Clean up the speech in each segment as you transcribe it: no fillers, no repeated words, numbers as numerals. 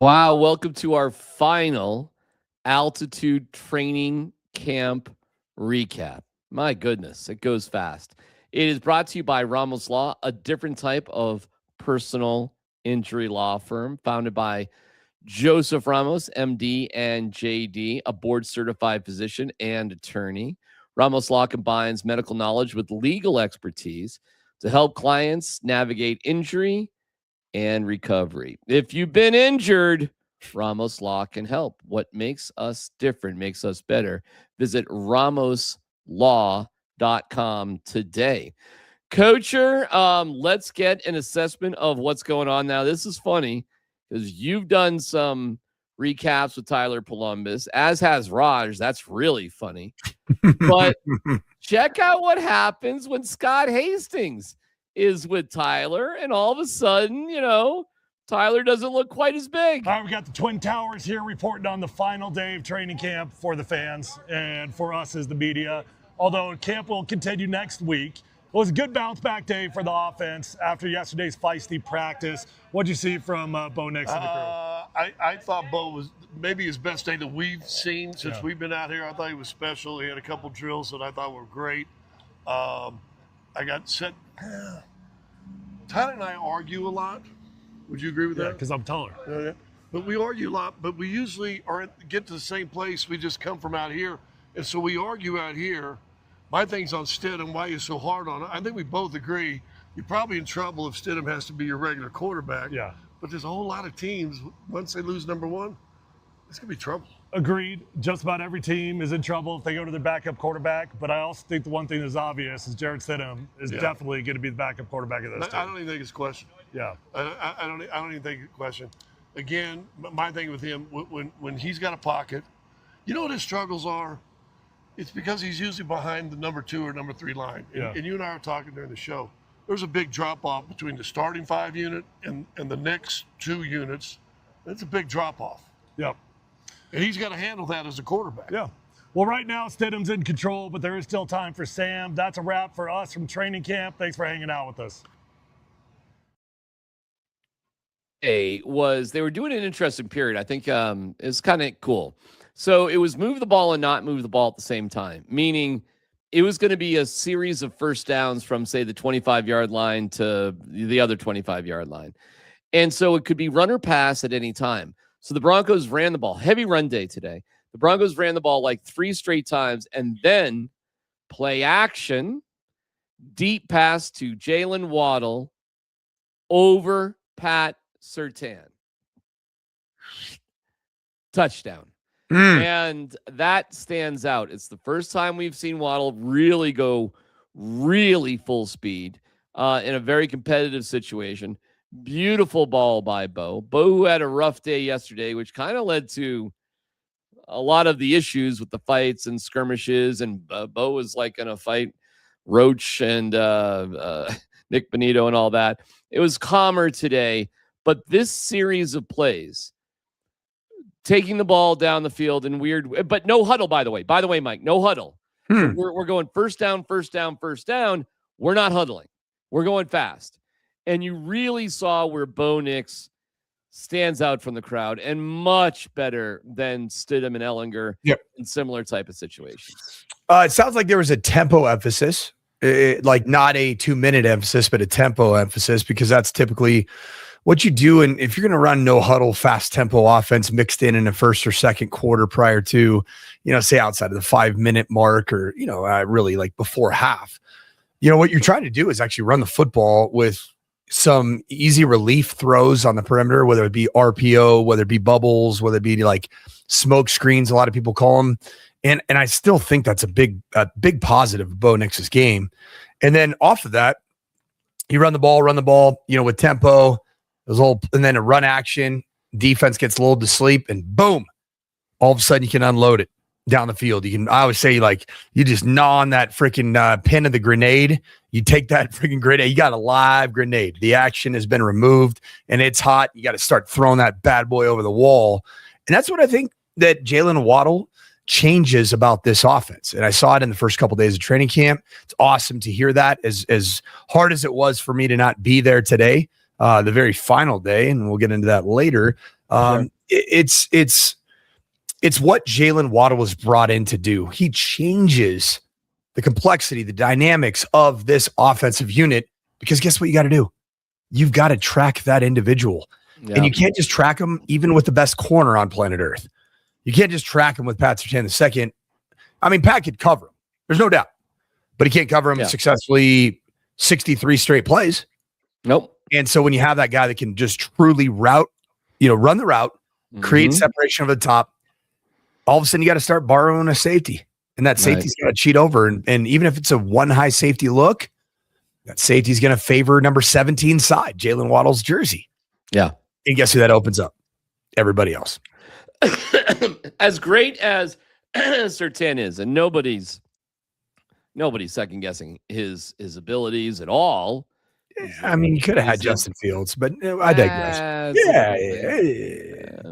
Wow, welcome to our final altitude training camp recap. My goodness, it goes fast. It is brought to you by Ramos Law, a different type of personal injury law firm founded by Joseph Ramos, MD and JD, a board certified physician and attorney. Ramos Law combines medical knowledge with legal expertise to help clients navigate injury and recovery. If you've been injured, Ramos Law can help. What makes us different, makes us better. Visit ramoslaw.com today. Coacher, let's get an assessment of what's going on now. This is funny because you've done some recaps with Tyler Columbus, as has Raj. That's really funny. But check out what happens when Scott Hastings is with Tyler, and all of a sudden, Tyler doesn't look quite as big. All right, we got the Twin Towers here reporting on the final day of training camp for the fans and for us as the media. Although camp will continue next week. It was a good bounce back day for the offense after yesterday's feisty practice. What'd you see from Bo Nix and the crew? I thought Bo was maybe his best day that we've seen since we've been out here. I thought he was special. He had a couple drills that I thought were great. I got set. Tyler and I argue a lot. Would you agree with that? Yeah, because I'm taller. Yeah. But we argue a lot, but we usually get to the same place. We just come from out here. And so we argue out here. My thing's on Stidham, why you're so hard on it. I think we both agree you're probably in trouble if Stidham has to be your regular quarterback. Yeah. But there's a whole lot of teams, once they lose number one, it's going to be trouble. Agreed. Just about every team is in trouble if they go to their backup quarterback. But I also think the one thing that's obvious is Jarrett Stidham is definitely going to be the backup quarterback of this team. I don't even think it's a question. Yeah. I don't even think it's a question. Again, my thing with him, when he's got a pocket, you know what his struggles are? It's because he's usually behind the number 2 or number 3 line. And you and I were talking during the show. There's a big drop-off between the starting 5 unit and the next 2 units. It's a big drop-off. Yep. And he's got to handle that as a quarterback. Yeah. Well, right now, Stidham's in control, but there is still time for Sam. That's a wrap for us from training camp. Thanks for hanging out with us. They were doing an interesting period. I think it's kind of cool. So it was move the ball and not move the ball at the same time, meaning it was going to be a series of first downs from, say, the 25-yard line to the other 25-yard line. And so it could be run or pass at any time. So the Broncos ran the ball. Heavy run day today. The Broncos ran the ball like 3 straight times, and then play action, deep pass to Jalen Waddle over Pat Surtain. Touchdown. And that stands out. It's the first time we've seen Waddle really go really full speed in a very competitive situation. Beautiful ball by Bo. Bo, who had a rough day yesterday, which kind of led to a lot of the issues with the fights and skirmishes. And Bo was like in a fight, Roach and Nick Benito and all that. It was calmer today. But this series of plays, taking the ball down the field in weird, but no huddle, by the way. By the way, Mike, no huddle. So we're going first down. We're not huddling. We're going fast. And you really saw where Bo Nix stands out from the crowd and much better than Stidham and Ellinger in similar type of situations. It sounds like there was a tempo emphasis, like not a 2-minute emphasis, but a tempo emphasis, because that's typically what you do. And if you're going to run no huddle, fast tempo offense mixed in a first or second quarter prior to, say outside of the 5-minute mark or, really like before half, what you're trying to do is actually run the football with some easy relief throws on the perimeter, whether it be RPO, whether it be bubbles, whether it be like smoke screens, a lot of people call them. And I still think that's a big positive of Bo Nix's game. And then off of that, you run the ball, with tempo, and then a run action, defense gets lulled to sleep, and boom, all of a sudden you can unload it down the field. I always say, like, you just gnaw on that freaking pin of the grenade. You take that freaking grenade. You got a live grenade. The action has been removed and it's hot. You got to start throwing that bad boy over the wall. And that's what I think that Jalen Waddle changes about this offense. And I saw it in the first couple of days of training camp. It's awesome to hear that, as hard as it was for me to not be there today. the very final day, and we'll get into that later. Sure. It's what Jalen Waddle was brought in to do. He changes the complexity, the dynamics of this offensive unit, because guess what you got to do? You've got to track that individual. Yeah. And you can't just track them even with the best corner on planet Earth. You can't just track him with Pat Surtain II. I mean, Pat could cover him. There's no doubt. But he can't cover him successfully 63 straight plays. Nope. And so when you have that guy that can just truly run the route, create separation over the top, all of a sudden you got to start borrowing a safety. And that safety's going to cheat over. And even if it's a one high safety look, that safety's going to favor number 17 side, Jalen Waddle's jersey. Yeah. And guess who that opens up? Everybody else. As great as Surtain is, and nobody's second guessing his abilities at all. I mean, you could have had Justin Fields, but I digress.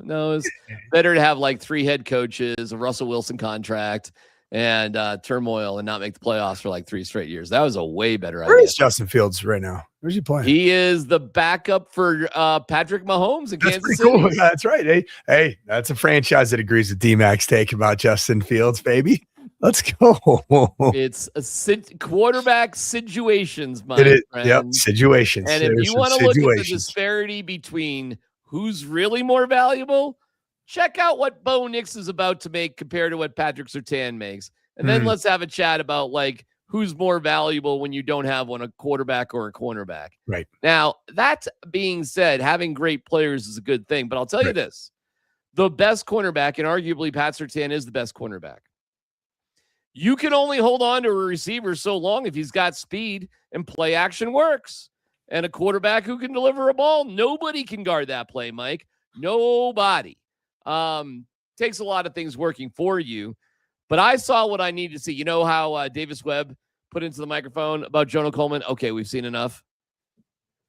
No, it's better to have like 3 head coaches, a Russell Wilson contract, and turmoil, and not make the playoffs for like 3 straight years. That was a way better idea. Where is Justin Fields right now? Where's he playing? He is the backup for Patrick Mahomes in Kansas City. Cool. That's right. Hey, that's a franchise that agrees with D-Mac's take about Justin Fields, baby. Let's go. It's a quarterback situations, my friend. Yep, situations. And if you want to look at the disparity between who's really more valuable, check out what Bo Nix is about to make compared to what Patrick Surtain makes. And then let's have a chat about like who's more valuable when you don't have one, a quarterback or a cornerback. Right. Now, that being said, having great players is a good thing. But I'll tell you this. The best cornerback, and arguably Pat Surtain is the best cornerback. You can only hold on to a receiver so long if he's got speed and play action works. And a quarterback who can deliver a ball, nobody can guard that play, Mike. Nobody. Takes a lot of things working for you. But I saw what I needed to see. You know how Davis Webb put into the microphone about Jonah Coleman? Okay, we've seen enough.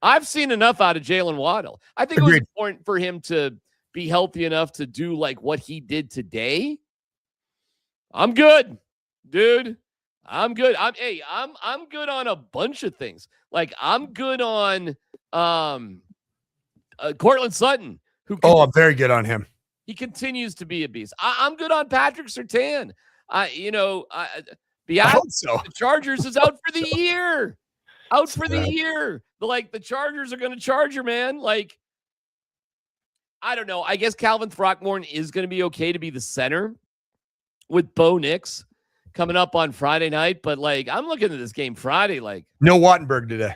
I've seen enough out of Jalen Waddle. I think it was important for him to be healthy enough to do like what he did today. I'm good. Dude, I'm good. I'm good on a bunch of things. Like I'm good on Cortland Sutton, I'm very good on him. He continues to be a beast. I'm good on Patrick Surtain. The Chargers is out for the year. Out for the year. The Chargers are going to charge your man. Like, I don't know. I guess Calvin Throckmorton is going to be okay to be the center with Bo Nix coming up on Friday night. But I'm looking at this game Friday. No Wattenberg today.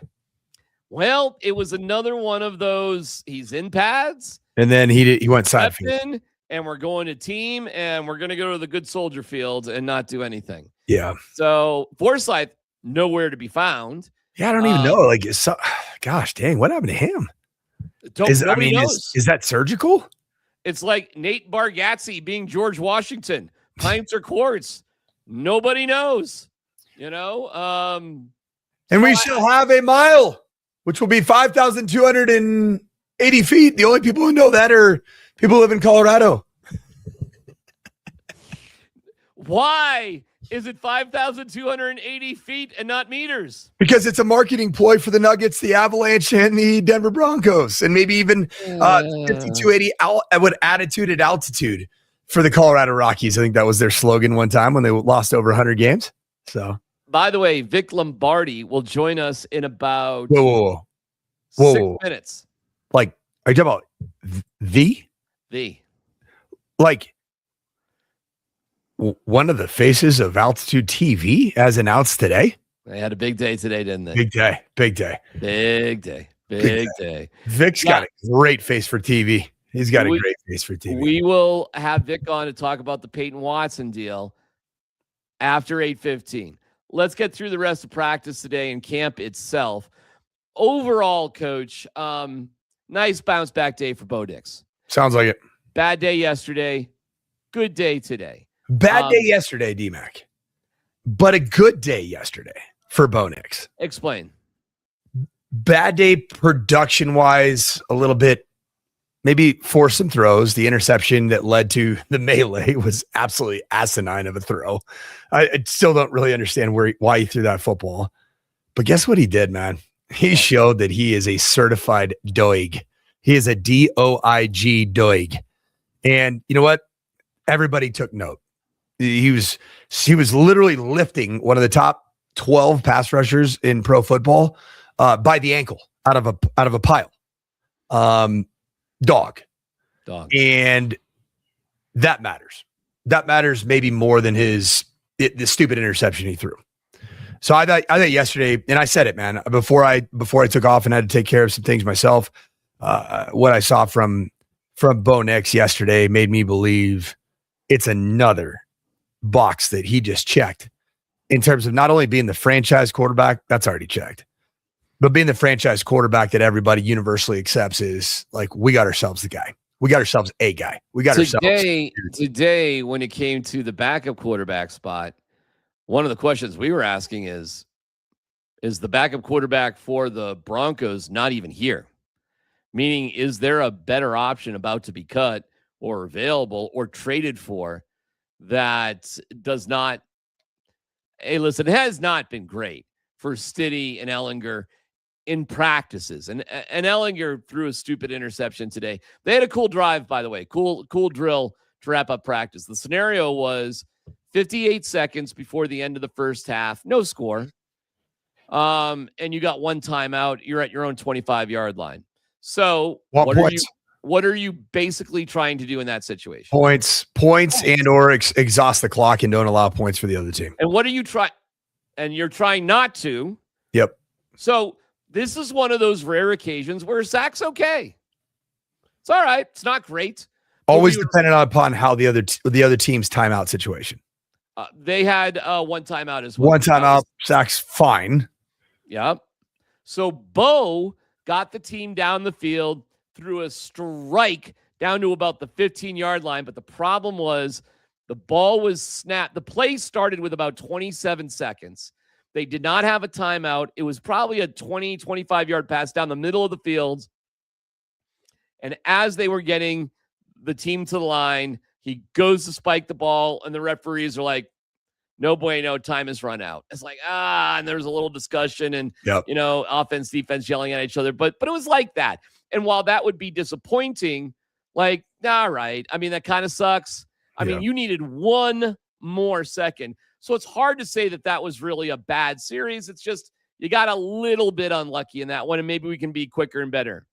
Well, it was another one of those. He's in pads. And then he went side field. And we're going to team, and we're going to go to the good soldier field and not do anything. Yeah. So Forsythe, nowhere to be found. Yeah, I don't even know. Gosh dang, what happened to him? Nobody knows. Is that surgical? It's like Nate Bargatze being George Washington. Pints or quarts. Nobody knows. And we shall have a mile, which will be 5,280 feet. The only people who know that are people who live in Colorado. Why is it 5,280 feet and not meters? Because it's a marketing ploy for the Nuggets, the Avalanche, and the Denver Broncos, and maybe even 5,280 with attitude at altitude for the Colorado Rockies. I think that was their slogan one time when they lost over 100 games. So, by the way, Vic Lombardi will join us in about 6 minutes. Are you talking about the? One of the faces of Altitude TV as announced today. They had a big day today, didn't they? Big day. Vic's got a great face for TV. He's got a great face for TV. We will have Vic on to talk about the Peyton Watson deal after 8:15. Let's get through the rest of practice today and camp itself. Overall, Coach, nice bounce back day for Bo Nix. Sounds like it. Bad day yesterday. Good day today. Bad day yesterday, D-Mac. But a good day yesterday for Bo Nix. Explain. Bad day production-wise, a little bit, maybe forced some throws. The interception that led to the melee was absolutely asinine of a throw. I still don't really understand why he threw that football. But guess what he did, man? He showed that he is a certified doig. He is a DOIG doig. And you know what? Everybody took note. He was literally lifting one of the top 12 pass rushers in pro football by the ankle out of a pile. Dog. And that matters. That matters maybe more than the stupid interception he threw. So I thought yesterday, and I said it, man, before I took off and had to take care of some things myself, what I saw from Bo Nix yesterday made me believe it's another box that he just checked in terms of not only being the franchise quarterback, that's already checked, but being the franchise quarterback that everybody universally accepts is like, we got ourselves the guy. We got ourselves a guy. We got today, when it came to the backup quarterback spot, one of the questions we were asking is the backup quarterback for the Broncos not even here? Meaning, is there a better option about to be cut or available or traded for that does not? Hey, listen, it has not been great for Stiddy and Ellinger in practices. And Ellinger threw a stupid interception today. They had a cool drive, by the way, cool drill to wrap up practice. The scenario was 58 seconds before the end of the first half, no score. And you got one timeout. You're at your own 25-yard line. So what are you basically trying to do in that situation? Points and or exhaust the clock and don't allow points for the other team. And what are you trying? And you're trying not to. Yep. So this is one of those rare occasions where Zach's okay. It's all right. It's not great. Always dependent upon how the other team's timeout situation. They had one timeout as well. One timeout. Zach's fine. Yep. So Bo got the team down the field, threw a strike down to about the 15-yard line. But the problem was the ball was snapped. The play started with about 27 seconds. They did not have a timeout. It was probably a 20, 25-yard pass down the middle of the field. And as they were getting the team to the line, he goes to spike the ball, and the referees are like, no bueno, time has run out. It's like, and there's a little discussion and, offense, defense yelling at each other. But it was like that. And while that would be disappointing, like, all right. I mean, that kind of sucks. I mean, you needed one more second. So it's hard to say that was really a bad series. It's just you got a little bit unlucky in that one, and maybe we can be quicker and better.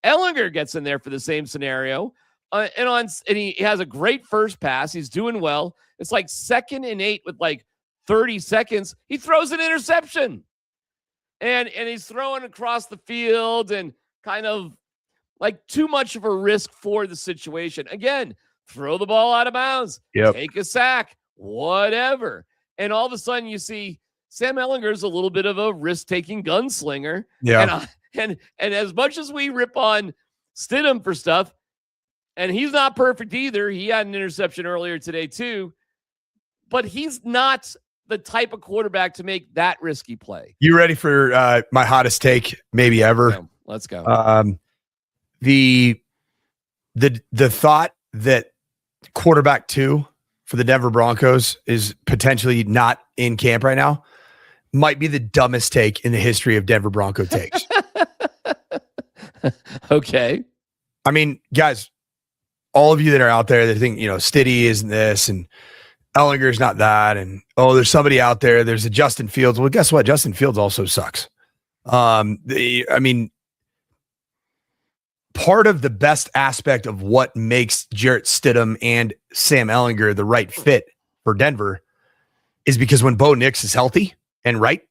Ellinger gets in there for the same scenario, and he has a great first pass. He's doing well. It's like 2nd and 8 with like 30 seconds. He throws an interception, and he's throwing across the field and kind of like too much of a risk for the situation. Again, throw the ball out of bounds, take a sack, whatever. And all of a sudden you see Sam Ellinger is a little bit of a risk-taking gunslinger. Yeah. And as much as we rip on Stidham for stuff, and he's not perfect either. He had an interception earlier today too, but he's not the type of quarterback to make that risky play. You ready for my hottest take maybe ever? Let's go. The thought that quarterback 2 for the Denver Broncos is potentially not in camp right now might be the dumbest take in the history of Denver Bronco takes. Okay. I mean, guys, all of you that are out there that think, Stiddy isn't this and Ellinger's not that. And, there's somebody out there. There's a Justin Fields. Well, guess what? Justin Fields also sucks. Part of the best aspect of what makes Jarrett Stidham and Sam Ellinger the right fit for Denver is because when Bo Nix is healthy and right,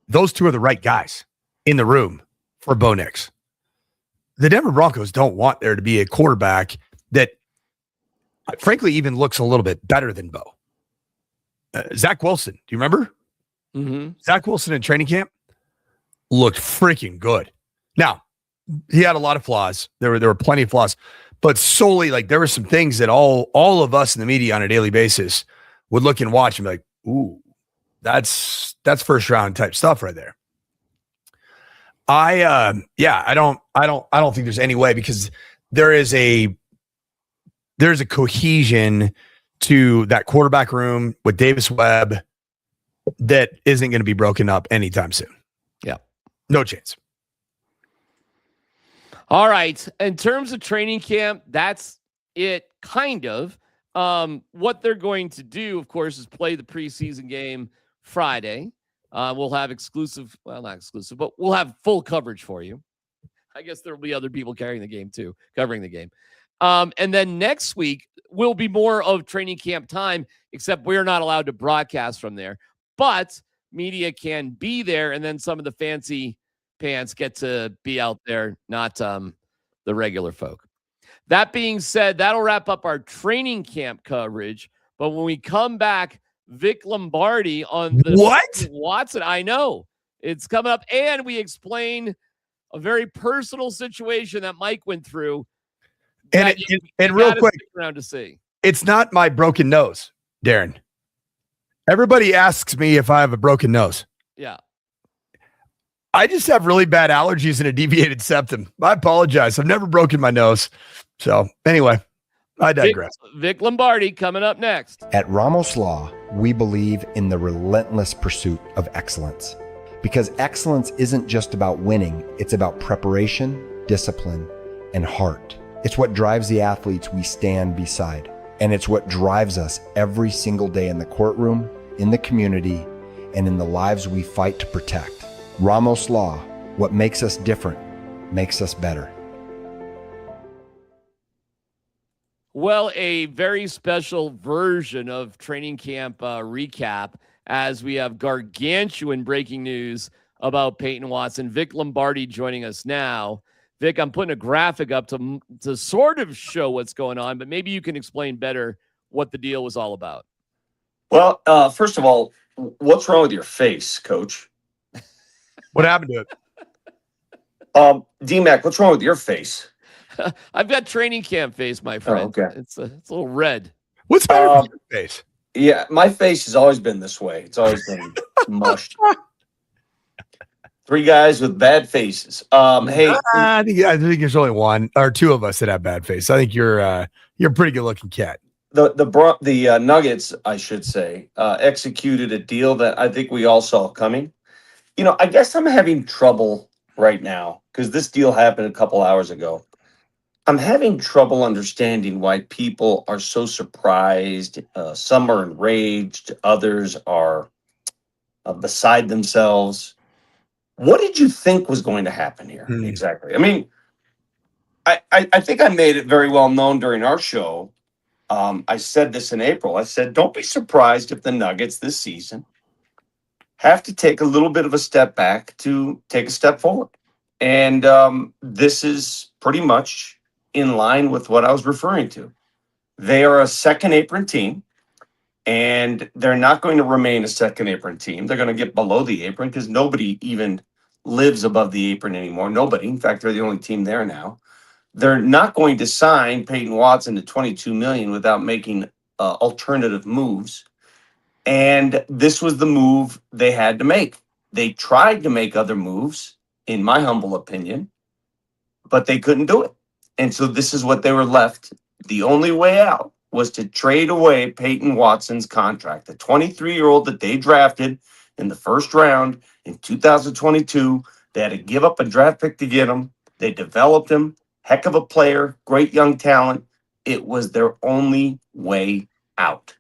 those two are the right guys in the room for Bo Nix. The Denver Broncos don't want there to be a quarterback that frankly even looks a little bit better than Bo. Zach Wilson, do you remember? Mm-hmm. Zach Wilson in training camp looked freaking good. Now, he had a lot of flaws. There were plenty of flaws, but solely like there were some things that all of us in the media on a daily basis would look and watch and be like, ooh, that's first round type stuff right there. I don't think there's any way because there's a cohesion to that quarterback room with Davis Webb that isn't going to be broken up anytime soon. Yeah. No chance. All right. In terms of training camp, that's it, kind of. What they're going to do, of course, is play the preseason game Friday. We'll have not exclusive, but we'll have full coverage for you. I guess there will be other people covering the game. And then next week will be more of training camp time, except we're not allowed to broadcast from there. But media can be there, and then some of the fancy pants get to be out there, not the regular folk. That being said, that'll wrap up our training camp coverage. But when we come back, Vic Lombardi on the What? Watson, I know it's coming up, and we explain a very personal situation that Mike went through. And real quick, around to see. It's not my broken nose, Darren. Everybody asks me if I have a broken nose. Yeah. I just have really bad allergies and a deviated septum. I apologize. I've never broken my nose. So anyway, I digress. Vic Lombardi coming up next. At Ramos Law, we believe in the relentless pursuit of excellence. Because excellence isn't just about winning, it's about preparation, discipline, and heart. It's what drives the athletes we stand beside. And it's what drives us every single day in the courtroom, in the community, and in the lives we fight to protect. Ramos Law, what makes us different, makes us better. Well, a very special version of training camp recap, as we have gargantuan breaking news about Peyton Watson. Vic Lombardi joining us now. Vic, I'm putting a graphic up to sort of show what's going on, but maybe you can explain better what the deal was all about. Well, first of all, what's wrong with your face, Coach? What happened to it? D-Mac, what's wrong with your face? I've got training camp face, my friend. Oh, okay. It's a little red. What's better with your face? Yeah, my face has always been this way. It's always been mushed. Three guys with bad faces. Hey, I think there's only one or two of us that have bad face. I think you're a pretty good looking cat. The Nuggets, I should say, executed a deal that I think we all saw coming. You know, I guess I'm having trouble right now because this deal happened a couple hours ago. I'm having trouble understanding why people are so surprised. Some are enraged. Others are beside themselves. What did you think was going to happen here? Exactly. I mean, I think I made it very well known during our show. I said this in April. I said, don't be surprised if the Nuggets this season have to take a little bit of a step back to take a step forward. And this is pretty much in line with what I was referring to. They are a second apron team, and they're not going to remain a second apron team. They're going to get below the apron because nobody even lives above the apron anymore. Nobody. In fact, they're the only team there now. They're not going to sign Peyton Watson to $22 million without making alternative moves. And this was the move they had to make. They tried to make other moves, in my humble opinion, but they couldn't do it. And so this is what they were left. The only way out was to trade away Peyton Watson's contract, the 23-year-old that they drafted in the first round in 2022. They had to give up a draft pick to get him. They developed him. Heck of a player, great young talent. It was their only way out.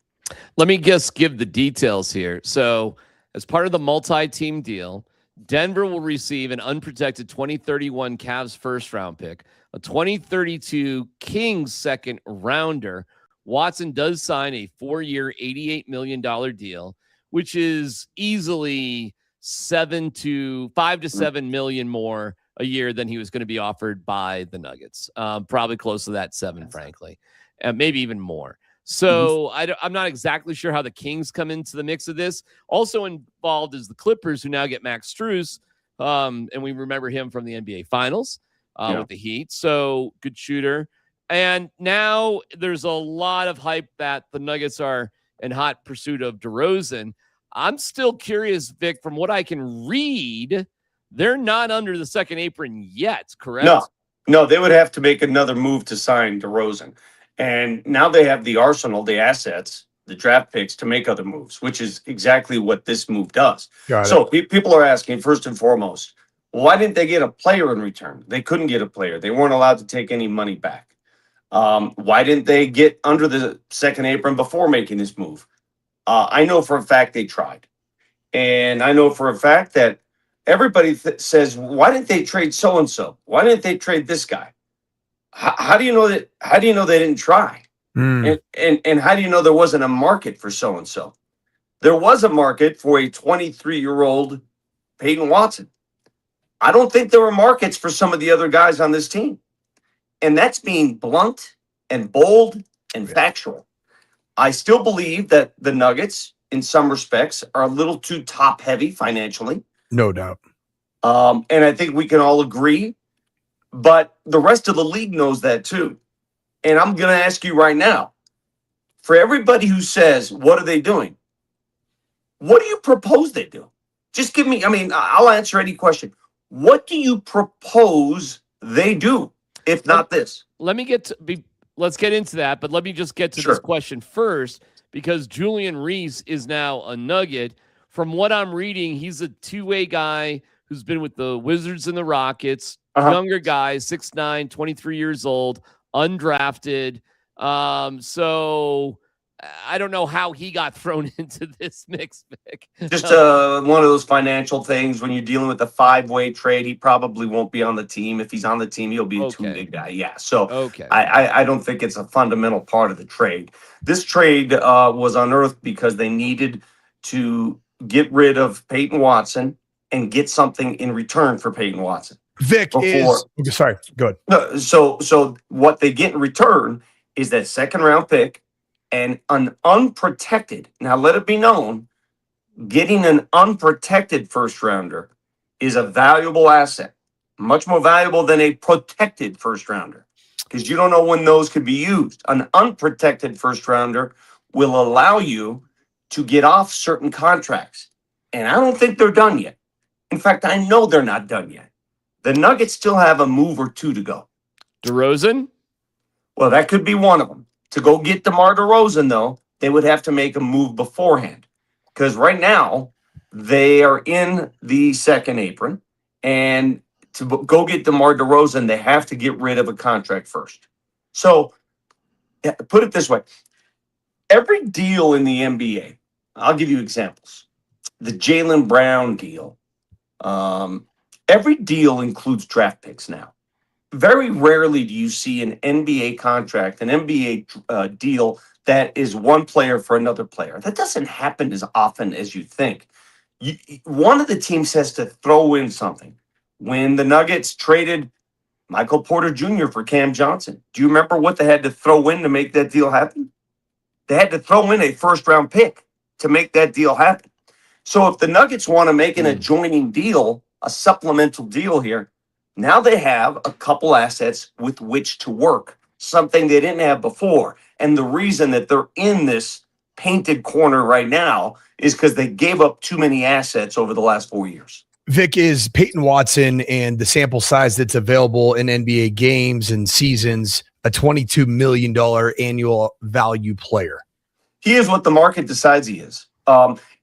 Let me just give the details here. So, as part of the multi-team deal, Denver will receive an unprotected 2031 Cavs first-round pick, a 2032 Kings second rounder. Watson does sign a 4-year, $88 million deal, which is easily $5 to $7 million more a year than he was going to be offered by the Nuggets. Probably close to that 7, frankly, and maybe even more. So I'm not exactly sure how the Kings come into the mix of this. Also involved is the Clippers, who now get Max Strus, and we remember him from the NBA Finals with the Heat. So good shooter. And now there's a lot of hype that the Nuggets are in hot pursuit of DeRozan. I'm still curious, Vic, from what I can read, they're not under the second apron yet, correct? No, they would have to make another move to sign DeRozan. And now they have the arsenal, the assets, the draft picks to make other moves, which is exactly what this move does. So people are asking, first and foremost, Why didn't they get a player in return? They couldn't get a player. They weren't allowed to take any money back. Why didn't they get under the second apron before making this move? I know for a fact they tried. And I know for a fact that everybody says, why didn't they trade so-and-so? Why didn't they trade this guy? How do you know that? How do you know they didn't try? And how do you know there wasn't a market for so-and-so? There was a market for a 23-year-old Peyton Watson. I don't think there were markets for some of the other guys on this team. And that's being blunt and bold and factual. I still believe that the Nuggets, in some respects, are a little too top-heavy financially. No doubt. And I think we can all agree. But the rest of the league knows that too. And I'm going to ask you right now, for everybody who says, what are they doing? What do you propose they do? Just give me, I'll answer any question. What do you propose they do, if not this? Let's get into that, but let me just get to this question first, because Julian Reese is now a Nugget. From what I'm reading, he's a two-way guy who's been with the Wizards and the Rockets, younger guy, 6'9", 23 years old, undrafted. So I don't know how he got thrown into this mix, Vic. Just one of those financial things. When you're dealing with a 5-way trade, he probably won't be on the team. If he's on the team, he'll be a two-way guy. Yeah, so I don't think it's a fundamental part of the trade. This trade was unearthed because they needed to get rid of Peyton Watson and get something in return for Peyton Watson. Vic sorry, go ahead. So what they get in return is that second-round pick and an unprotected. Now, let it be known, getting an unprotected first-rounder is a valuable asset, much more valuable than a protected first-rounder, because you don't know when those could be used. An unprotected first-rounder will allow you to get off certain contracts, and I don't think they're done yet. In fact, I know they're not done yet. The Nuggets still have a move or two to go. DeRozan? Well, that could be one of them. To go get DeMar DeRozan, though, they would have to make a move beforehand. Because right now, they are in the second apron. And to go get DeMar DeRozan, they have to get rid of a contract first. So, put it this way. Every deal in the NBA, I'll give you examples. The Jaylen Brown deal. Every deal includes draft picks now. Very rarely do you see an NBA contract, an NBA deal that is one player for another player. That doesn't happen as often as you think. One of the teams has to throw in something. When the Nuggets traded Michael Porter Jr. for Cam Johnson, do you remember what they had to throw in to make that deal happen? They had to throw in a first-round pick to make that deal happen. So if the Nuggets want to make an adjoining deal, a supplemental deal here, now they have a couple assets with which to work, something they didn't have before. And the reason that they're in this painted corner right now is because they gave up too many assets over the last 4 years. Vic, is Peyton Watson and the sample size that's available in NBA games and seasons a $22 million annual value player? He is what the market decides he is.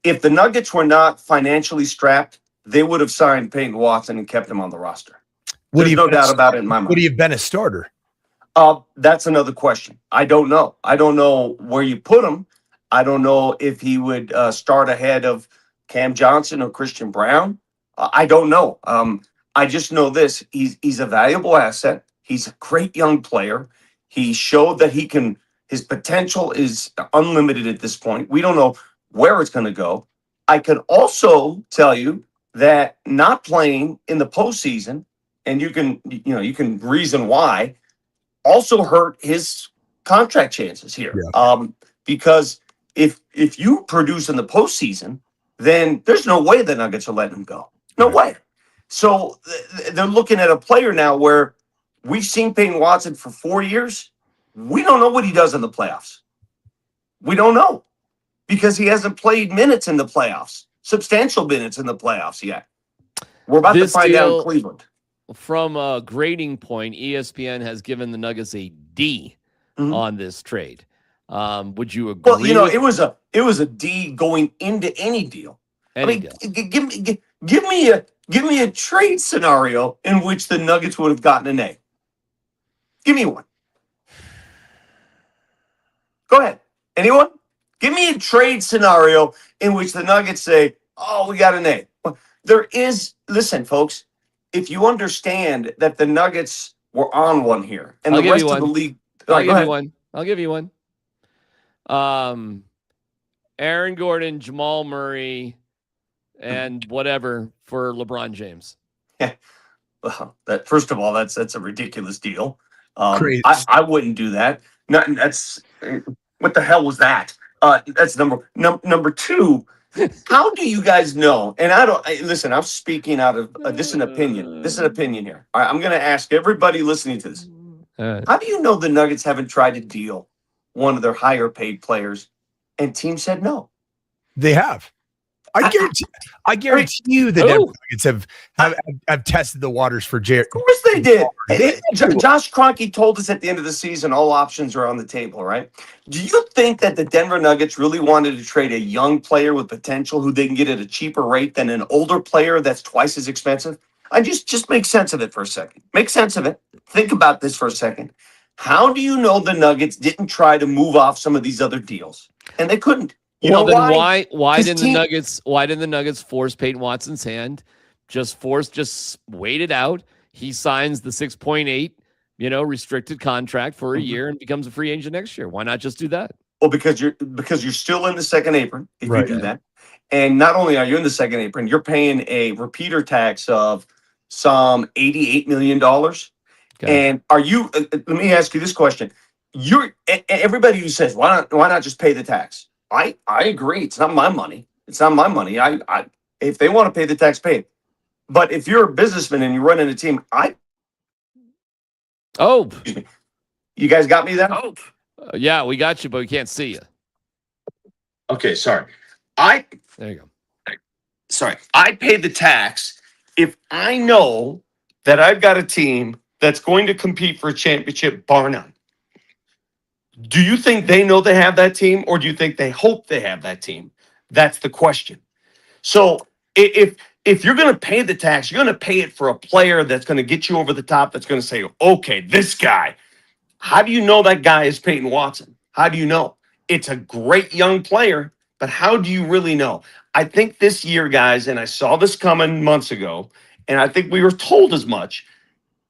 If the Nuggets were not financially strapped, they would have signed Peyton Watson and kept him on the roster. There's no doubt about it in my mind. Would he have been a starter? That's another question. I don't know. I don't know where you put him. I don't know if he would start ahead of Cam Johnson or Christian Brown. I don't know. I just know this. He's a valuable asset. He's a great young player. He showed that his potential is unlimited at this point. We don't know where it's going to go. I could also tell you that not playing in the postseason, and you can reason why, also hurt his contract chances here. Yeah. Because if you produce in the postseason, then there's no way the Nuggets are letting him go. No way. So they're looking at a player now where we've seen Peyton Watson for 4 years. We don't know what he does in the playoffs. We don't know because he hasn't played minutes in the playoffs, substantial minutes in the playoffs yet. We're about to find out in Cleveland. From a grading point, ESPN has given the Nuggets a D on this trade. Would you agree? Well, it was a D going into any deal. Deal. Give me a trade scenario in which the Nuggets would have gotten an A. Give me one. Go ahead. Anyone? Give me a trade scenario in which the Nuggets say, "Oh, we got an A." There is. Listen, folks. If you understand that the Nuggets were on one here, and I'll the give rest you of the one. league, I'll go give ahead. you one. I'll give you one. Aaron Gordon, Jamal Murray, and whatever for LeBron James. Well, that first of all, that's a ridiculous deal. Crazy. I wouldn't do that. That's what the hell was that? That's number two. How do you guys know? And listen. I'm speaking out of this is an opinion. This is an opinion here. All right, I'm going to ask everybody listening to this. How do you know the Nuggets haven't tried to deal one of their higher paid players, and team said no? They have. I guarantee you the Denver Nuggets have tested the waters for Jared. Of course they did. Josh Kroenke told us at the end of the season all options are on the table, right? Do you think that the Denver Nuggets really wanted to trade a young player with potential who they can get at a cheaper rate than an older player that's twice as expensive? I just make sense of it for a second. Make sense of it. Think about this for a second. How do you know the Nuggets didn't try to move off some of these other deals? And they couldn't. You know why didn't the Nuggets force Peyton Watson's hand? Just wait it out. He signs the 6.8, restricted contract for a year and becomes a free agent next year. Why not just do that? Well, because you're still in the second apron if you do that. And not only are you in the second apron, you're paying a repeater tax of some $88 million. Okay. And are you let me ask you this question. Everybody who says, why not just pay the tax? I agree. It's not my money. It's not my money. If they want to pay the tax, pay it. But if you're a businessman and you're running a team, you guys got me there? Yeah, we got you, but we can't see you. Okay, sorry. There you go. Sorry. I pay the tax if I know that I've got a team that's going to compete for a championship, bar none. Do you think they know they have that team, or do you think they hope they have that team? That's the question. So if you're going to pay the tax, you're going to pay it for a player that's going to get you over the top, that's going to say, okay, this guy. How do you know that guy is Peyton Watson? How do you know? It's a great young player, but how do you really know? I think this year, guys, and I saw this coming months ago, and I think we were told as much,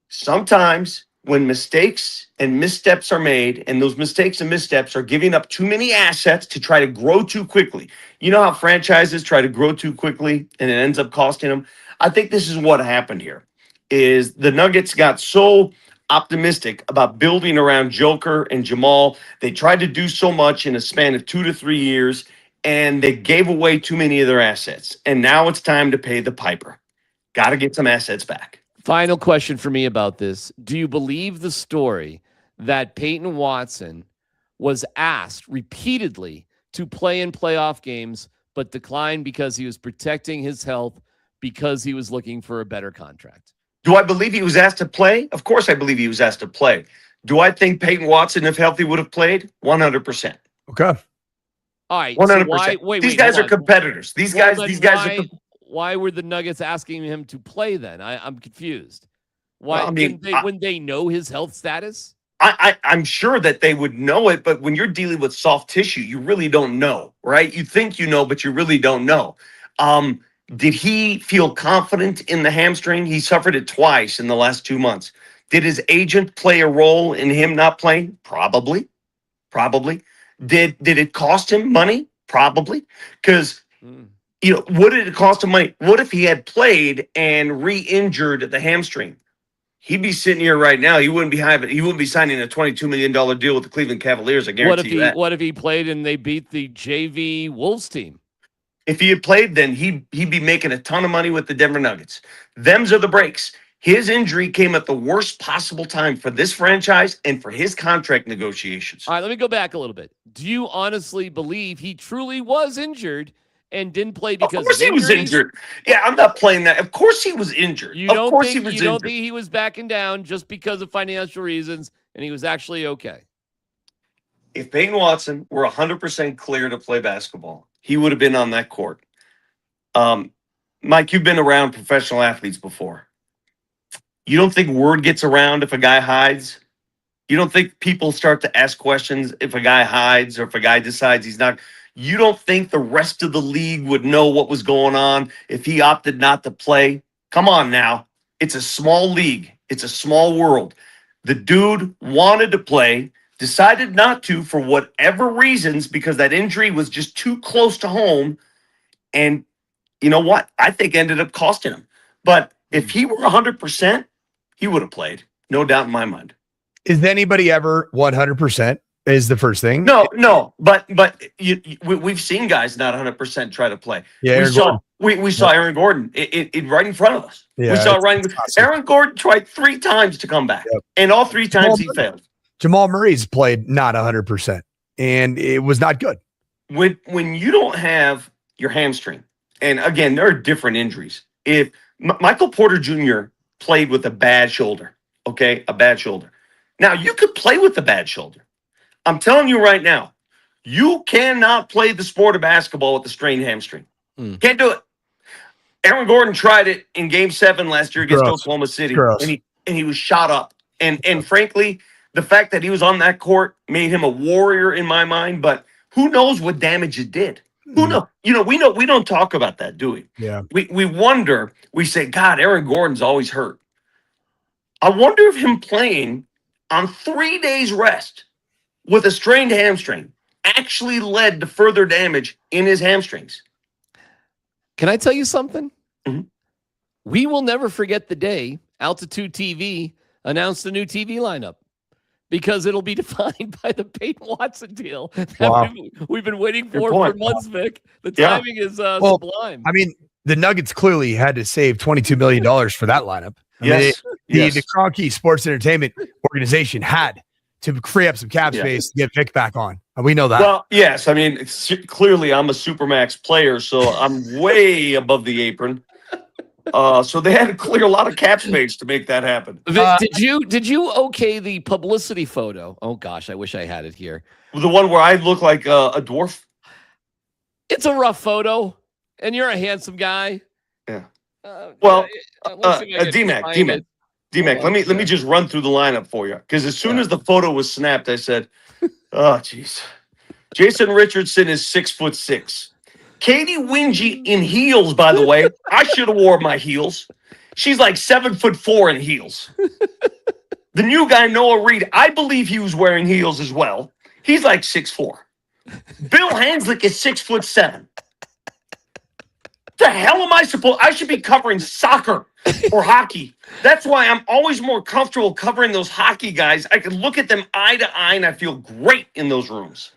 sometimes when mistakes and missteps are made, and those mistakes and missteps are giving up too many assets to try to grow too quickly. You know how franchises try to grow too quickly and it ends up costing them? I think this is what happened here, is the Nuggets got so optimistic about building around Joker and Jamal. They tried to do so much in a span of 2 to 3 years, and they gave away too many of their assets. And now it's time to pay the piper. Got to get some assets back. Final question for me about this. Do you believe the story that Peyton Watson was asked repeatedly to play in playoff games, but declined because he was protecting his health because he was looking for a better contract? Do I believe he was asked to play? Of course I believe he was asked to play. Do I think Peyton Watson, if healthy, would have played? 100%. Okay. All right. 100%. So these guys are competitors. These guys are. Why were the Nuggets asking him to play then? I'm confused. Why wouldn't they know his health status? I'm sure that they would know it, but when you're dealing with soft tissue, you really don't know, right? You think you know, but you really don't know. Did he feel confident in the hamstring? He suffered it twice in the last 2 months. Did his agent play a role in him not playing? Probably. Did it cost him money? Probably. Because what did it cost him money? What if he had played and re-injured the hamstring? He'd be sitting here right now. He wouldn't be signing a $22 million deal with the Cleveland Cavaliers. I guarantee you that. What if he played and they beat the JV Wolves team? If he had played, then he'd be making a ton of money with the Denver Nuggets. Them's are the breaks. His injury came at the worst possible time for this franchise and for his contract negotiations. All right, let me go back a little bit. Do you honestly believe he truly was injured and didn't play because of course he was injured? Yeah, I'm not playing that. Of course he was injured. You don't think he was backing down just because of financial reasons and he was actually okay? If Peyton Watson were 100% clear to play basketball, he would have been on that court. Mike, you've been around professional athletes before. You don't think word gets around if a guy hides? You don't think people start to ask questions if a guy hides or if a guy decides he's not? You don't think the rest of the league would know what was going on if he opted not to play? Come on now. It's a small league. It's a small world. The dude wanted to play, decided not to for whatever reasons because that injury was just too close to home. And you know what? I think ended up costing him. But if he were 100%, he would have played. No doubt in my mind. Is anybody ever 100% is the first thing? No. But we've seen guys not 100% try to play. Yeah, we saw Aaron Gordon it right in front of us. Yeah, we saw Aaron Gordon tried 3 times to come back. Yep. And all 3 times he failed. Jamal Murray's played not 100%, and it was not good. When you don't have your hamstring, and again, there are different injuries. If Michael Porter Jr. played with a bad shoulder, okay, a bad shoulder. Now, you could play with a bad shoulder. I'm telling you right now, you cannot play the sport of basketball with a strained hamstring. Can't do it. Aaron Gordon tried it in Game 7 last year against Oklahoma City, and he was shot up. And frankly, the fact that he was on that court made him a warrior in my mind, but who knows what damage it did? Who knows? We don't talk about that, do we? Yeah. We wonder, we say, God, Aaron Gordon's always hurt. I wonder if him playing on 3 days rest with a strained hamstring actually led to further damage in his hamstrings. Can I tell you something? Mm-hmm. We will never forget the day Altitude TV announced a new TV lineup because it'll be defined by the Peyton Watson deal that we've been waiting for months, Vic. The timing is sublime. I mean, the Nuggets clearly had to save $22 million for that lineup. The Kroenke Sports Entertainment organization had to free up some cap space to get Vic back on. And we know that. Well, yes. I mean, clearly I'm a Supermax player, so I'm way above the apron. So they had to clear a lot of cap space to make that happen. Did you okay the publicity photo? Oh gosh, I wish I had it here. The one where I look like a dwarf? It's a rough photo, and you're a handsome guy. Yeah. D-Mac, let me just run through the lineup for you. Because as soon as the photo was snapped, I said, oh, jeez. Jason Richardson is 6'6". Katie Wingy in heels, by the way. I should have wore my heels. She's like 7'4" in heels. The new guy, Noah Reed, I believe he was wearing heels as well. He's like 6'4". Bill Hanslick is 6'7". The hell am I supposed? I should be covering soccer or hockey. That's why I'm always more comfortable covering those hockey guys. I can look at them eye to eye, and I feel great in those rooms.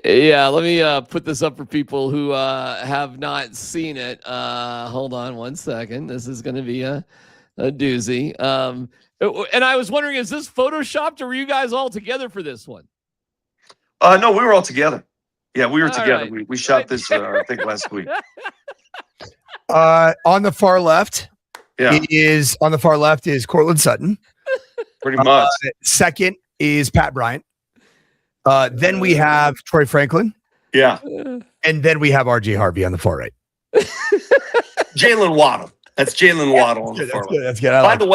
Yeah, let me put this up for people who have not seen it. Hold on one second. This is going to be a doozy. And I was wondering, is this photoshopped, or were you guys all together for this one? No, we were all together. Yeah, we were together. Right. We shot this, I think, last week. On the far left is Cortland Sutton. Pretty much. Second is Pat Bryant. Then we have Troy Franklin. Yeah. And then we have RJ Harvey on the far right. Jalen Waddle. That's Jalen Waddle on the far right. That's good. By the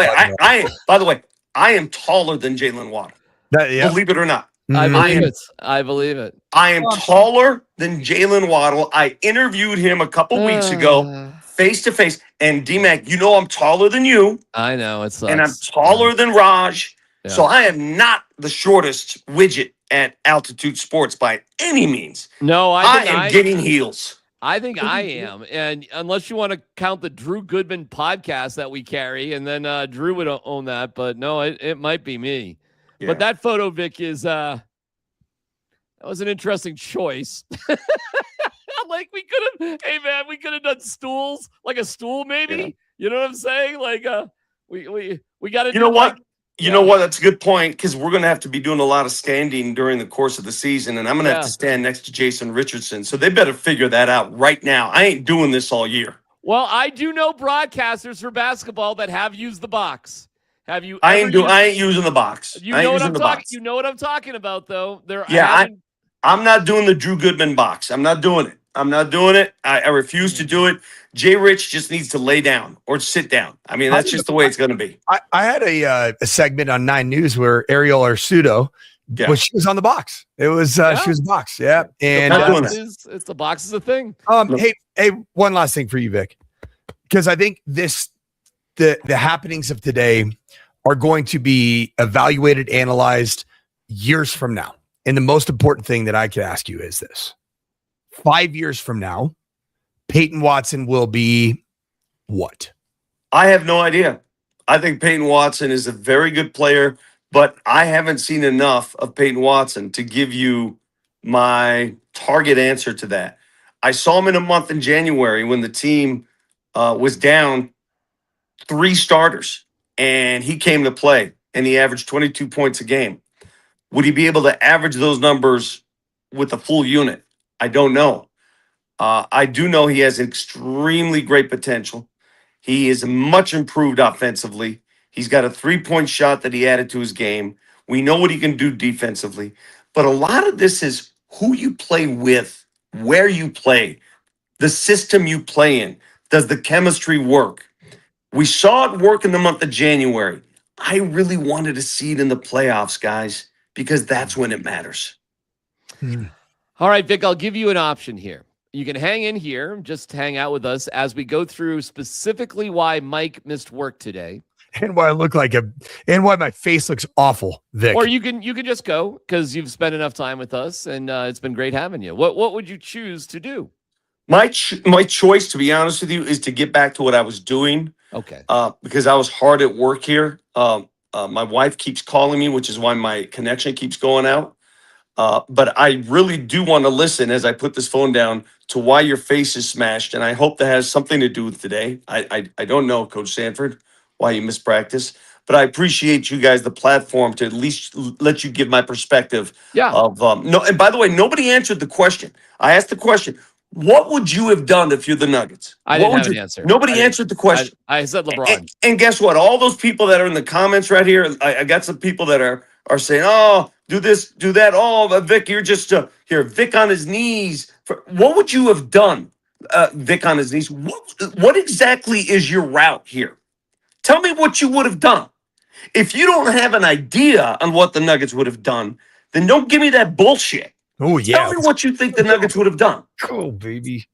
way, I am taller than Jalen Waddle. Believe it or not. I believe it. I am taller than Jalen Waddle. I interviewed him a couple weeks ago, face to face. And D-Mac, I'm taller than you. I know it sucks. And I'm taller than Raj. Yeah. So I am not the shortest widget at Altitude Sports by any means. No, I am getting heels. I think I am. And unless you want to count the Drew Goodman podcast that we carry, and then Drew would own that. But no, it might be me. Yeah. But that photo, Vic, is that was an interesting choice. Like we could have done stools, like a stool maybe. Yeah. You know what I'm saying? Like we got to. You know what? You know what? That's a good point, because we're going to have to be doing a lot of standing during the course of the season, and I'm going to have to stand next to Jason Richardson. So they better figure that out right now. I ain't doing this all year. Well, I do know broadcasters for basketball that have used the box. Have you? I ain't using the box. You know what I'm talking. You know what I'm talking about, though. I'm not doing the Drew Goodman box. I'm not doing it. I'm not doing it. I refuse to do it. Jay Rich just needs to lay down or sit down. I mean, that's just the way it's going to be. I had a segment on 9 News where Ariel Arsudo, she was on the box. It was she was box, and it's the box is a thing. Hey, one last thing for you, Vic, because I think the happenings of today are going to be evaluated, analyzed years from now. And the most important thing that I could ask you is this: 5 years from now, Peyton Watson will be what? I have no idea. I think Peyton Watson is a very good player, but I haven't seen enough of Peyton Watson to give you my target answer to that. I saw him in a month in January when the team was down 3 starters, and he came to play, and he averaged 22 points a game. Would he be able to average those numbers with a full unit? I don't know. I do know he has extremely great potential. He is much improved offensively. He's got a 3-point shot that he added to his game. We know what he can do defensively. But a lot of this is who you play with, where you play, the system you play in. Does the chemistry work? We saw it work in the month of January. I really wanted to see it in the playoffs, guys, because that's when it matters. All right, Vic, I'll give you an option here. You can hang in here, just hang out with us as we go through specifically why Mike missed work today. And why I look like and why my face looks awful, Vic. Or you can just go because you've spent enough time with us, and it's been great having you. What would you choose to do? My choice, to be honest with you, is to get back to what I was doing. Okay. Because I was hard at work here. My wife keeps calling me, which is why my connection keeps going out. But I really do want to listen as I put this phone down to why your face is smashed, and I hope that has something to do with today. I don't know, Coach Sanford, why you missed practice, but I appreciate you guys the platform to at least let you give my perspective. Yeah. Of no. And by the way, nobody answered the question. I asked the question: what would you have done if you're the Nuggets? I didn't have an answer. Nobody answered the question. I said LeBron. And guess what? All those people that are in the comments right here, I got some people that are saying, "Oh, do this, do that." Oh, Vic, you're just here. Vic on his knees. What would you have done, Vic on his knees? What exactly is your route here? Tell me what you would have done. If you don't have an idea on what the Nuggets would have done, then don't give me that bullshit. Oh, yeah. Tell me what you think the Nuggets would have done. Cool, baby.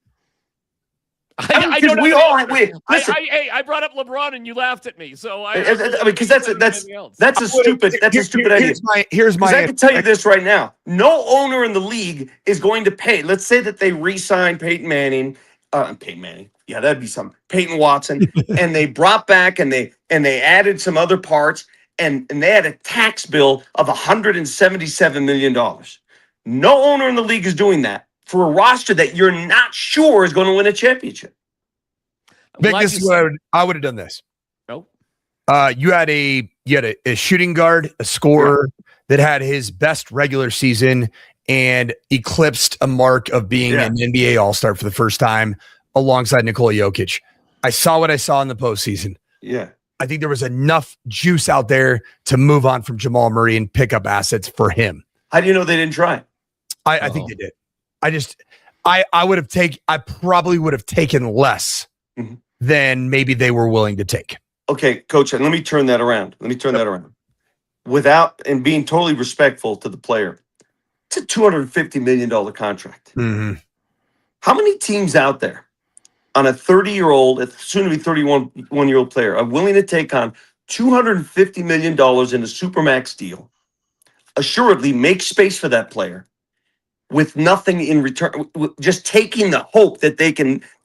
I don't know. Listen. I brought up LeBron and you laughed at me. So because that's a stupid idea. Here's my I can tell you this right now. No owner in the league is going to pay. Let's say that they re-signed Peyton Manning. Yeah, that'd be something. Peyton Watson, and they brought back and they added some other parts, and they had a tax bill of $177 million. No owner in the league is doing that for a roster that you're not sure is going to win a championship. Vic, this is what I would have done this. No. You had a shooting guard, a scorer that had his best regular season and eclipsed a mark of being an NBA All-Star for the first time alongside Nikola Jokic. I saw what I saw in the postseason. Yeah. I think there was enough juice out there to move on from Jamal Murray and pick up assets for him. How do you know they didn't try? I think they did. I probably would have taken less than maybe they were willing to take. Okay, Coach, and let me turn that around. Without and being totally respectful to the player, it's a $250 million contract. Mm-hmm. How many teams out there on a 30-year-old, soon to be 31-year-old player are willing to take on $250 million in a supermax deal, assuredly make space for that player, with nothing in return, just taking the hope that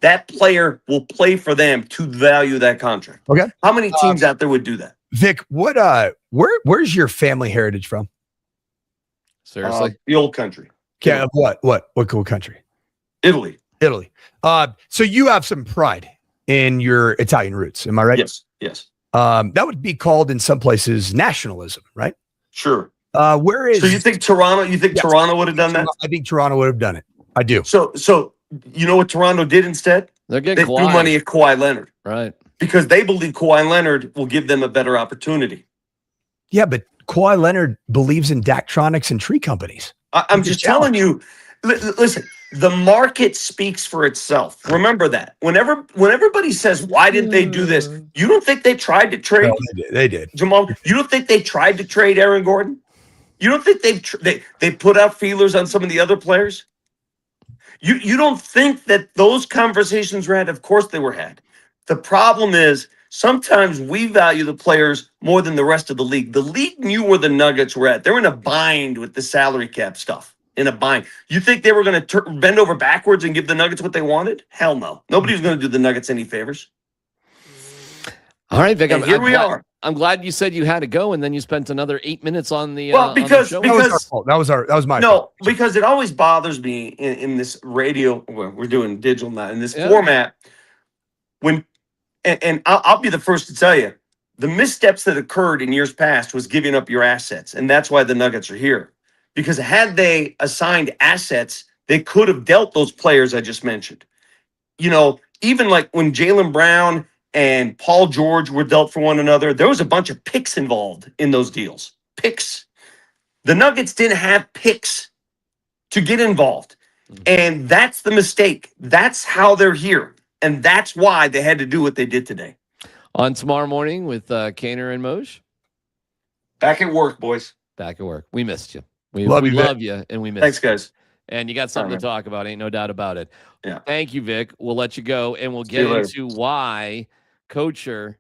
that player will play for them to value that contract? Okay. How many teams out there would do that? Vic, where's your family heritage from? Seriously? The old country. Okay, what cool country? Italy. So you have some pride in your Italian roots, am I right? Yes. That would be called in some places nationalism, right? Sure. Where is? So you think Toronto? Toronto would have done that? I think Toronto would have done it. I do. So you know what Toronto did instead? They threw money at Kawhi Leonard, right? Because they believe Kawhi Leonard will give them a better opportunity. Yeah, but Kawhi Leonard believes in Daktronics and tree companies. I'm just telling you, Listen, the market speaks for itself. Remember that. When everybody says, "Why didn't they do this?" You don't think they tried to trade They did. Jamal? You don't think they tried to trade Aaron Gordon? You don't think they put out feelers on some of the other players? You don't think that those conversations were had? Of course they were had. The problem is sometimes we value the players more than the rest of the league. The league knew where the Nuggets were at. They're in a bind with the salary cap stuff. In a bind. You think they were going to bend over backwards and give the Nuggets what they wanted? Hell no. Nobody's going to do the Nuggets any favors. All right, Vic. Here we are. I'm glad you said you had to go, and then you spent another 8 minutes on the. Because on the show. That was our fault. That was my fault. Because it always bothers me in this radio. Well, we're doing digital now in this format. When and I'll be the first to tell you, the missteps that occurred in years past was giving up your assets, and that's why the Nuggets are here. Because had they assigned assets, they could have dealt those players I just mentioned. You know, even like when Jaylen Brown and Paul George were dealt for one another, there was a bunch of picks involved in those deals. Picks. The Nuggets didn't have picks to get involved. And that's the mistake. That's how they're here. And that's why they had to do what they did today. On tomorrow morning with Kaner and Moj. Back at work, boys. Back at work. We missed you. We love you, and we miss Thanks, you. guys. And you got something to talk about. Ain't no doubt about it. Yeah. Thank you, Vic. We'll let you go, and we'll get into why Coacher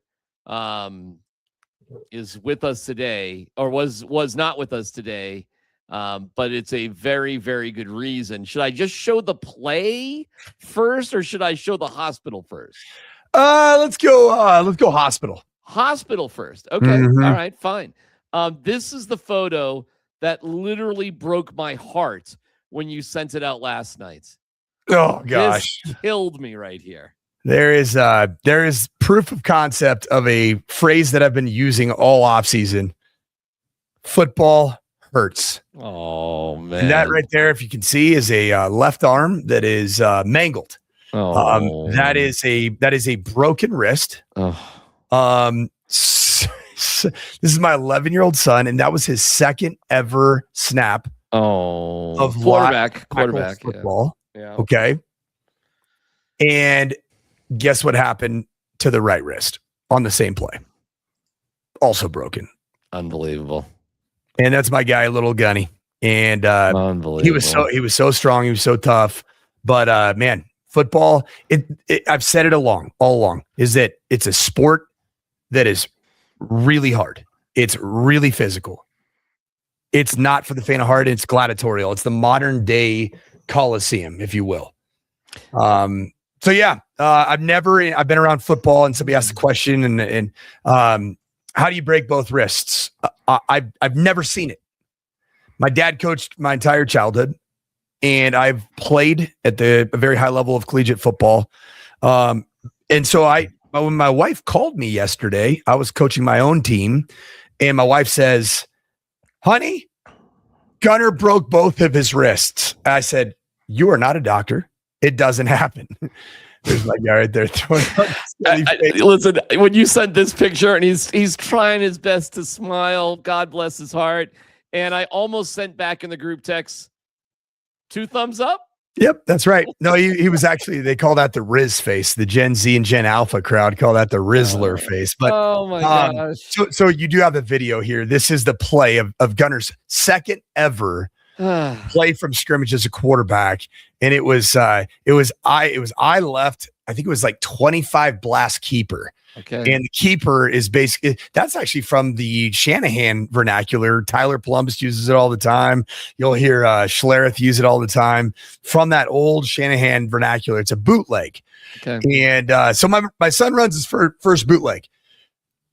is with us today, or was not with us today. But it's a very, very good reason. Should I just show the play first, or should I show the hospital first? Let's go hospital. Hospital first. Okay. All right, fine. This is the photo that literally broke my heart when you sent it out last night. Oh gosh. This killed me right here. There is proof of concept of a phrase that I've been using all offseason. Football hurts. Oh man. And that right there, if you can see, is a left arm that is mangled. Oh. That is a broken wrist. Oh. This is my 11-year-old son, and that was his second ever snap of quarterback football. Yeah. Okay. And guess what happened to the right wrist on the same play? Also broken. Unbelievable. And that's my guy, Little Gunny. And unbelievable. he was so strong, he was so tough. But man, football, I've said it all along, is that it's a sport that is really hard. It's really physical. It's not for the faint of heart. It's gladiatorial. It's the modern day Coliseum, if you will. So yeah, I've been around football, and somebody asked the question, and how do you break both wrists? I've never seen it. My dad coached my entire childhood, and I've played at a very high level of collegiate football. And so when my wife called me yesterday, I was coaching my own team, and my wife says, "Honey, Gunner broke both of his wrists." I said, "You are not a doctor. It doesn't happen." There's my guy right there. Listen, when you sent this picture, and he's trying his best to smile, God bless his heart, and I almost sent back in the group text 2 thumbs up. Yep, that's right. No, he was actually, they call that the Riz face. The Gen Z and Gen Alpha crowd call that the Rizzler face. But oh my gosh. So you do have the video here. This is the play of Gunner's second ever play from scrimmage as a quarterback. And it was I left. I think it was like 25 blast keeper. Okay. And the keeper is basically, that's actually from the Shanahan vernacular. Tyler Plumbus uses it all the time. You'll hear Schlereth use it all the time from that old Shanahan vernacular. It's a bootleg. Okay. And so my son runs his first bootleg.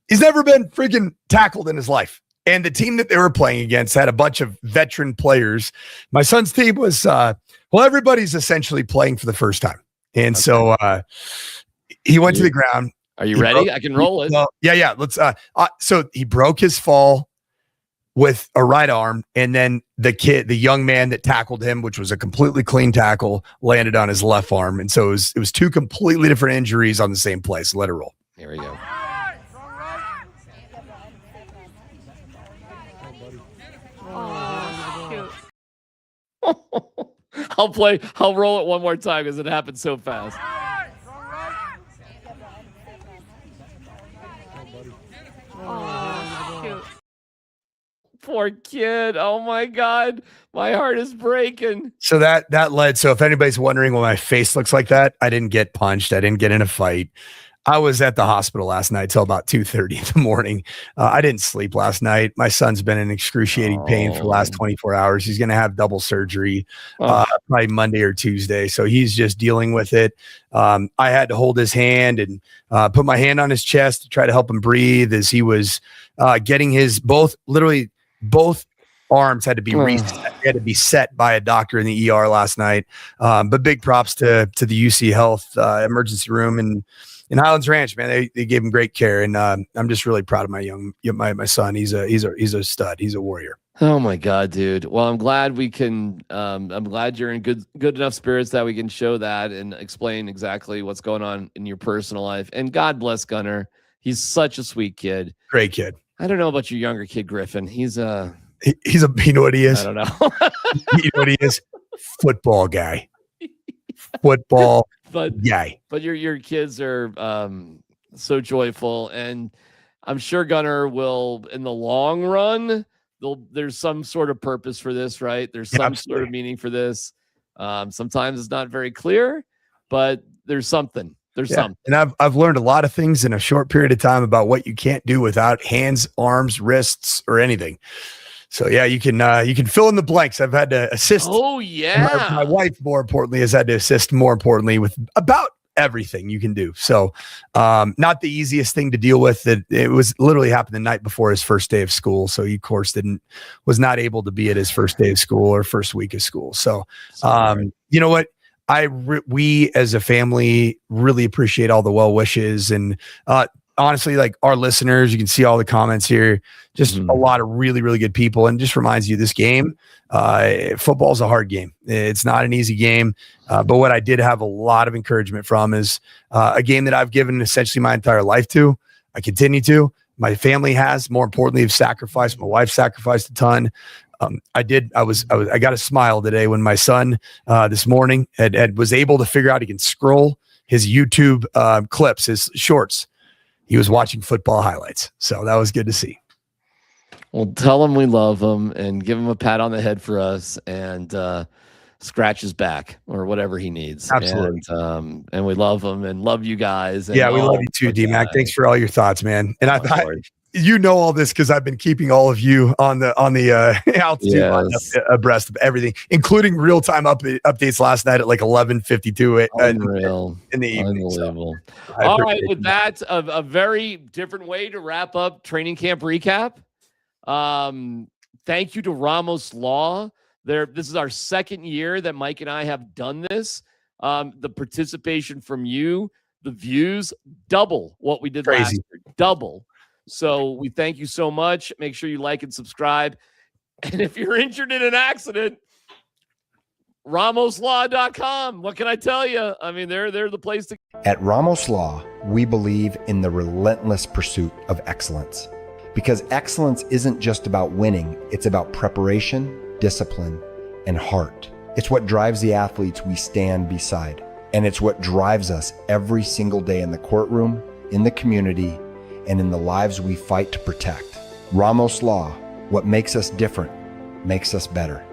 He's never been freaking tackled in his life. And the team that they were playing against had a bunch of veteran players. My son's team was, everybody's essentially playing for the first time. And so he went to the ground. Are you ready? I can roll it. Yeah. Let's. So he broke his fall with a right arm, and then the young man that tackled him, which was a completely clean tackle, landed on his left arm, and so it was 2 completely different injuries on the same play. So let it roll. Here we go. I'll roll it one more time because it happened so fast. Poor kid. Oh my God. My heart is breaking. So that led. So if anybody's wondering why my face looks like that, I didn't get punched. I didn't get in a fight. I was at the hospital last night till about 2:30 in the morning. I didn't sleep last night. My son's been in excruciating pain for the last 24 hours. He's going to have double surgery probably Monday or Tuesday. So he's just dealing with it. I had to hold his hand and put my hand on his chest to try to help him breathe as he was getting his both arms had to be reset. They had to be set by a doctor in the ER last night. But big props to the UC Health emergency room and in Highlands Ranch, man. They gave him great care, and I'm just really proud of my son. He's a stud. He's a warrior. Oh my God, dude. Well, I'm glad we can. I'm glad you're in good enough spirits that we can show that and explain exactly what's going on in your personal life. And God bless Gunnar. He's such a sweet kid. Great kid. I don't know about your younger kid, Griffin. He's a. You know what he is? I don't know. You know what he is? Football guy. Football guy. But your kids are so joyful, and I'm sure Gunnar will, in the long run, there's some sort of purpose for this, right? There's some sort of meaning for this. Sometimes it's not very clear, but there's something. There's something. And I've learned a lot of things in a short period of time about what you can't do without hands, arms, wrists, or anything. So yeah, you can fill in the blanks. I've had to assist. Oh yeah. My wife, more importantly, has had to assist more importantly with about everything you can do. So not the easiest thing to deal with. It was literally happened the night before his first day of school. So he of course was not able to be at his first day of school or first week of school. So you know what? We as a family really appreciate all the well wishes and honestly, like our listeners, you can see all the comments here, just a lot of really, really good people. And just reminds you this game, football is a hard game. It's not an easy game. But what I did have a lot of encouragement from is a game that I've given essentially my entire life to. I continue to. My family has, more importantly, have sacrificed. My wife sacrificed a ton. I got a smile today when my son this morning was able to figure out he can scroll his YouTube clips, his shorts. He was watching football highlights. So that was good to see. Well, tell him we love him and give him a pat on the head for us and scratch his back or whatever he needs. Absolutely. And we love him and love you guys. And yeah, we love you too, D-Mac. Thanks for all your thoughts, man. And you know all this because I've been keeping all of you on the altitude line abreast of everything, including real-time updates last night at like 11:52 in the evening. Unbelievable. So, all right, with that, a very different way to wrap up training camp recap. Thank you to Ramos Law. This is our second year that Mike and I have done this. The participation from you, the views, double what we did last year. Double. So we thank you so much. Make sure you like and subscribe. And if you're injured in an accident, RamosLaw.com. What can I tell you? I mean, they're the place to. At Ramos Law, we believe in the relentless pursuit of excellence. Because excellence isn't just about winning, it's about preparation, discipline, and heart. It's what drives the athletes we stand beside. And it's what drives us every single day in the courtroom, in the community, and in the lives we fight to protect. Ramos Law, what makes us different, makes us better.